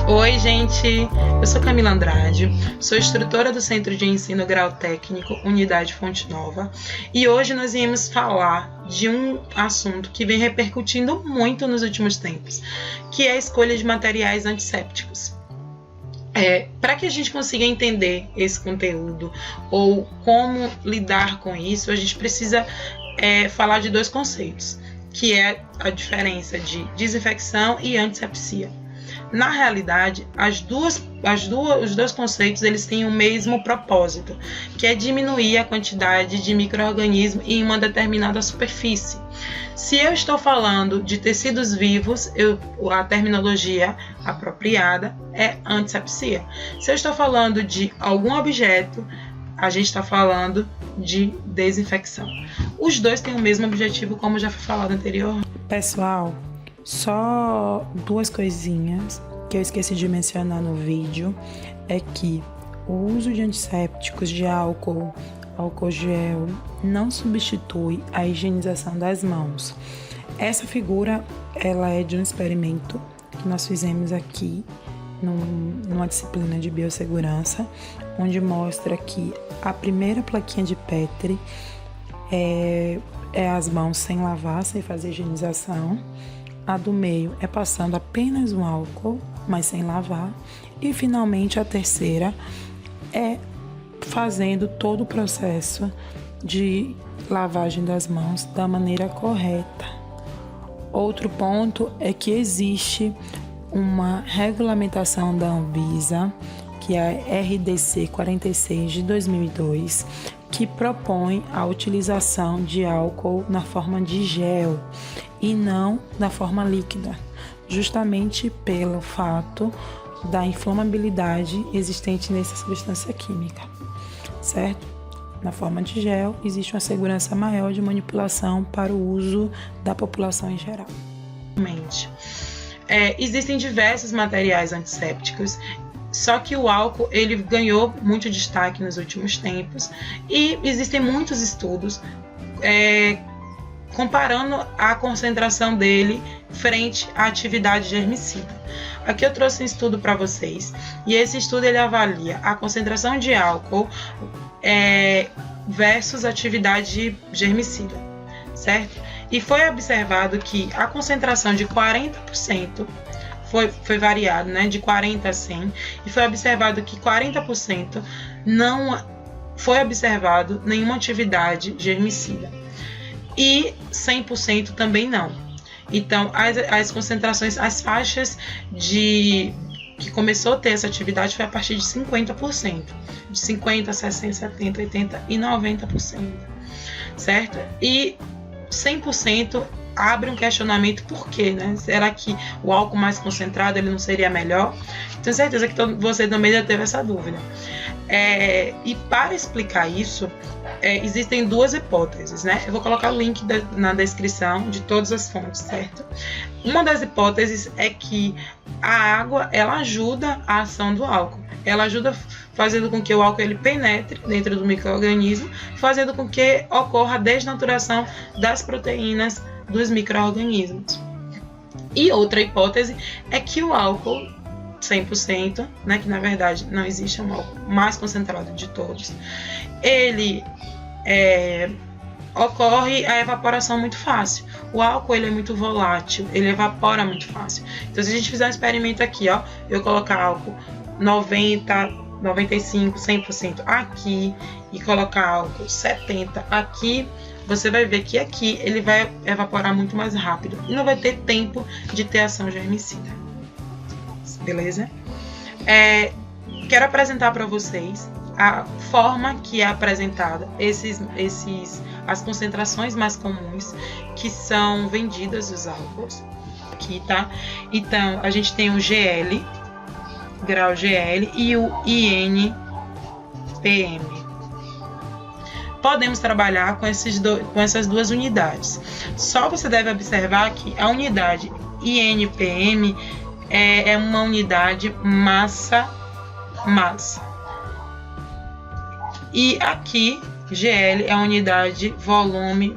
Oi, gente! Eu sou Camila Andrade, sou instrutora do Centro de Ensino Grau Técnico, Unidade Fonte Nova, e hoje nós viemos falar de um assunto que vem repercutindo muito nos últimos tempos, que é a escolha de materiais antissépticos. Para que a gente consiga entender esse conteúdo ou como lidar com isso, a gente precisa falar de dois conceitos, que é a diferença de desinfecção e antisepsia. Na realidade, os dois conceitos eles têm o mesmo propósito, que é diminuir a quantidade de micro-organismos em uma determinada superfície. Se eu estou falando de tecidos vivos, a terminologia apropriada é antisepsia. Se eu estou falando de algum objeto, a gente está falando de desinfecção. Os dois têm o mesmo objetivo, como já foi falado anteriormente. Pessoal, só duas coisinhas que eu esqueci de mencionar no vídeo é que o uso de antissépticos, de álcool gel, não substitui a higienização das mãos. Essa figura, ela é de um experimento que nós fizemos aqui numa disciplina de biossegurança, onde mostra que a primeira plaquinha de Petri é as mãos sem lavar, sem fazer higienização. A do meio é passando apenas um álcool, mas sem lavar. E finalmente a terceira é fazendo todo o processo de lavagem das mãos da maneira correta. Outro ponto é que existe uma regulamentação da Anvisa, que é a RDC 46 de 2002, que propõe a utilização de álcool na forma de gel e não na forma líquida, justamente pelo fato da inflamabilidade existente nessa substância química, certo? Na forma de gel, existe uma segurança maior de manipulação para o uso da população em geral. Existem diversos materiais antissépticos, só que o álcool ele ganhou muito destaque nos últimos tempos e existem muitos estudos comparando a concentração dele frente à atividade germicida. Aqui eu trouxe um estudo para vocês e esse estudo ele avalia a concentração de álcool versus atividade germicida, certo? E foi observado que a concentração de 40% foi variado, né, de 40 a 100, e foi observado que 40% não foi observado nenhuma atividade germicida e 100% também não. Então, as concentrações, as faixas que começou a ter essa atividade foi a partir de 50%, de 50%, 60%, 70%, 80% e 90%, certo? E 100% abre um questionamento por quê, né? Será que o álcool mais concentrado ele não seria melhor? Tenho certeza que você também já teve essa dúvida. E para explicar isso, existem duas hipóteses, né? Eu vou colocar o link na descrição de todas as fontes, certo? Uma das hipóteses é que a água ela ajuda a ação do álcool. Ela ajuda fazendo com que o álcool ele penetre dentro do micro-organismo, fazendo com que ocorra a desnaturação das proteínas dos micro-organismos. E outra hipótese é que o álcool 100%, né, que na verdade não existe um álcool mais concentrado de todos, ele ocorre a evaporação muito fácil. O álcool ele é muito volátil, ele evapora muito fácil. Então se a gente fizer um experimento aqui, ó, eu colocar álcool 90, 95, 100% aqui e colocar álcool 70 aqui, você vai ver que aqui ele vai evaporar muito mais rápido e não vai ter tempo de ter ação germicida. Beleza? Quero apresentar para vocês a forma que é apresentada as concentrações mais comuns que são vendidas os álcools aqui, tá? Então, a gente tem o GL, grau GL e o INPM. Podemos trabalhar com essas duas unidades. Só você deve observar que a unidade INPM é uma unidade massa. E aqui, GL é a unidade volume.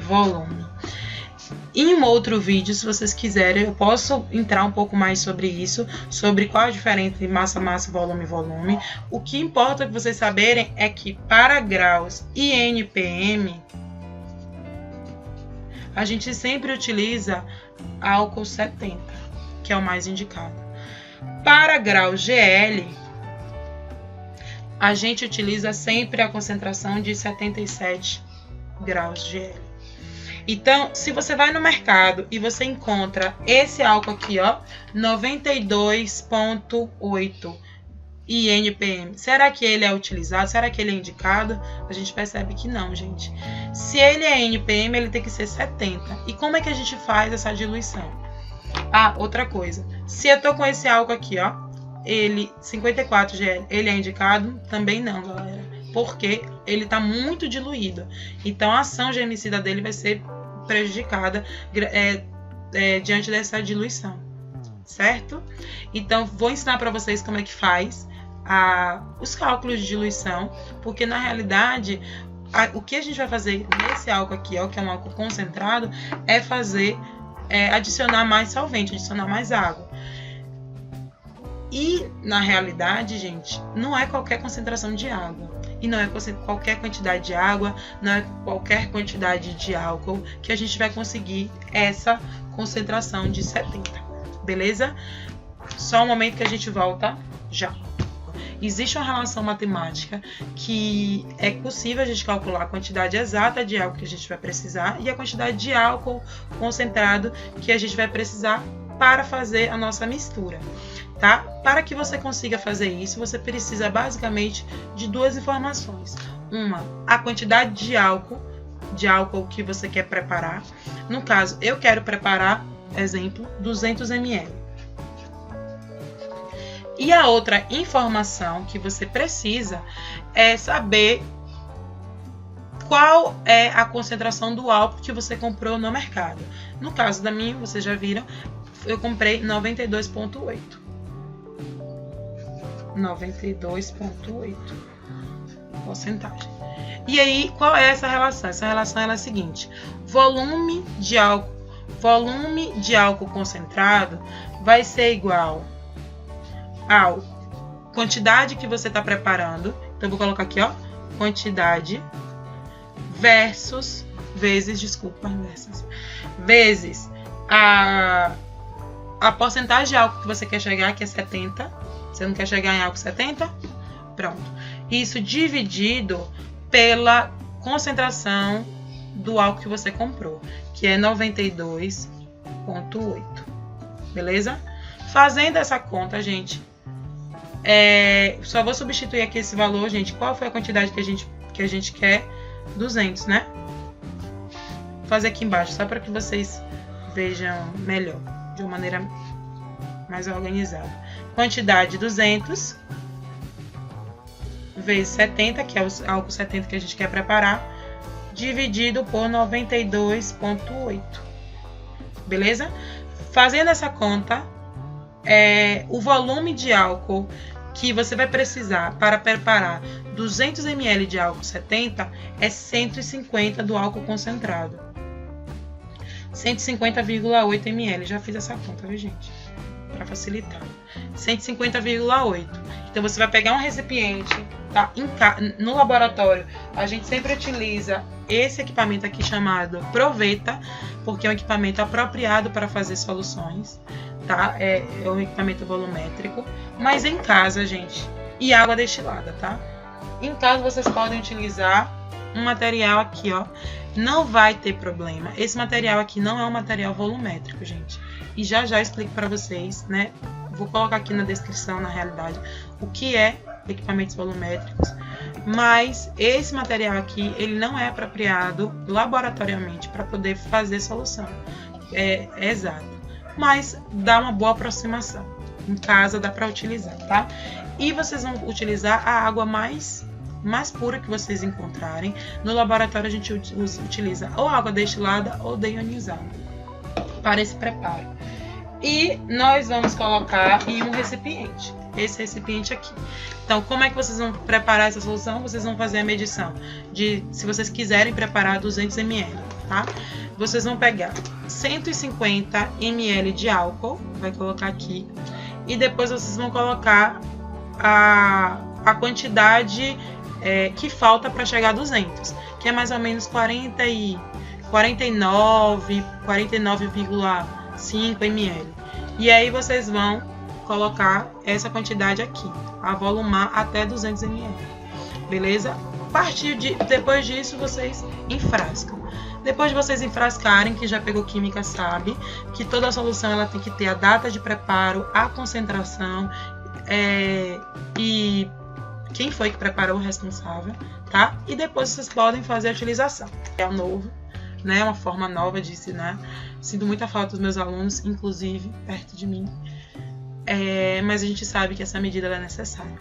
Em um outro vídeo, se vocês quiserem, eu posso entrar um pouco mais sobre isso, sobre qual a diferença entre massa, massa, volume, volume. O que importa que vocês saberem é que para graus e NPM, a gente sempre utiliza álcool 70, que é o mais indicado. Para grau GL, a gente utiliza sempre a concentração de 77 graus GL. Então, se você vai no mercado e você encontra esse álcool aqui, ó, 92,8 INPM, será que ele é utilizado? Será que ele é indicado? A gente percebe que não, gente. Se ele é NPM, ele tem que ser 70. E como é que a gente faz essa diluição? Ah, outra coisa. Se eu tô com esse álcool aqui, ó, ele 54 GL, ele é indicado? Também não, galera. Porque ele tá muito diluído. Então a ação germicida dele vai ser prejudicada diante dessa diluição, certo? Então vou ensinar para vocês como é que faz os cálculos de diluição, porque na realidade o que a gente vai fazer nesse álcool aqui, ó, que é um álcool concentrado, é adicionar mais solvente, adicionar mais água. E na realidade, gente, não é qualquer concentração de água. E não é qualquer quantidade de água, não é qualquer quantidade de álcool que a gente vai conseguir essa concentração de 70, beleza? Só um momento que a gente volta já. Existe uma relação matemática que é possível a gente calcular a quantidade exata de álcool que a gente vai precisar e a quantidade de álcool concentrado que a gente vai precisar para fazer a nossa mistura. Tá? Para que você consiga fazer isso, você precisa basicamente de duas informações. Uma, a quantidade de álcool que você quer preparar. No caso, eu quero preparar, exemplo, 200 ml. E a outra informação que você precisa é saber qual é a concentração do álcool que você comprou no mercado. No caso da minha, vocês já viram, eu comprei 92,8. 92,8 porcentagem. E aí, qual é essa relação? Essa relação é a seguinte: volume de álcool concentrado vai ser igual à quantidade que você está preparando. Então, eu vou colocar aqui, ó, quantidade vezes a porcentagem de álcool que você quer chegar, que é 70. Você não quer chegar em álcool 70? Pronto. Isso dividido pela concentração do álcool que você comprou, que é 92,8. Beleza? Fazendo essa conta, gente, só vou substituir aqui esse valor, gente. Qual foi a quantidade que a gente quer? 200, né? Vou fazer aqui embaixo, só para que vocês vejam melhor, de uma maneira mais organizada. Quantidade 200 vezes 70, que é o álcool 70 que a gente quer preparar, dividido por 92,8. Beleza? Fazendo essa conta, o volume de álcool que você vai precisar para preparar 200 ml de álcool 70 é 150 do álcool concentrado. 150,8 ml. Já fiz essa conta, viu, gente? Para facilitar. 150,8. Então você vai pegar um recipiente, tá? No laboratório a gente sempre utiliza esse equipamento aqui chamado Proveta, porque é um equipamento apropriado para fazer soluções, tá? É um equipamento volumétrico, mas em casa, gente, e água destilada, tá? Em casa vocês podem utilizar um material aqui, ó, não vai ter problema. Esse material aqui não é um material volumétrico, gente. E já explico para vocês, né? Vou colocar aqui na descrição, na realidade, o que é equipamentos volumétricos. Mas esse material aqui, ele não é apropriado laboratoriamente para poder fazer solução. É exato. Mas dá uma boa aproximação. Em casa dá para utilizar, tá? E vocês vão utilizar a água mais pura que vocês encontrarem. No laboratório a gente utiliza ou água destilada ou deionizada para esse preparo. E nós vamos colocar em um recipiente, esse recipiente aqui. Então, como é que vocês vão preparar essa solução? Vocês vão fazer a medição de, se vocês quiserem preparar 200 ml, tá? Vocês vão pegar 150 ml de álcool, vai colocar aqui, e depois vocês vão colocar a quantidade que falta para chegar a 200, que é mais ou menos 49,5 ml. E aí vocês vão colocar essa quantidade aqui, avolumar até 200 ml, beleza? Depois disso, vocês enfrascam. Depois de vocês enfrascarem, que já pegou química sabe, que toda a solução ela tem que ter a data de preparo, a concentração e quem foi que preparou o responsável, tá? E depois vocês podem fazer a utilização. É o novo, né? Uma forma nova de ensinar. Sinto muita falta dos meus alunos, inclusive, perto de mim. Mas a gente sabe que essa medida é necessária.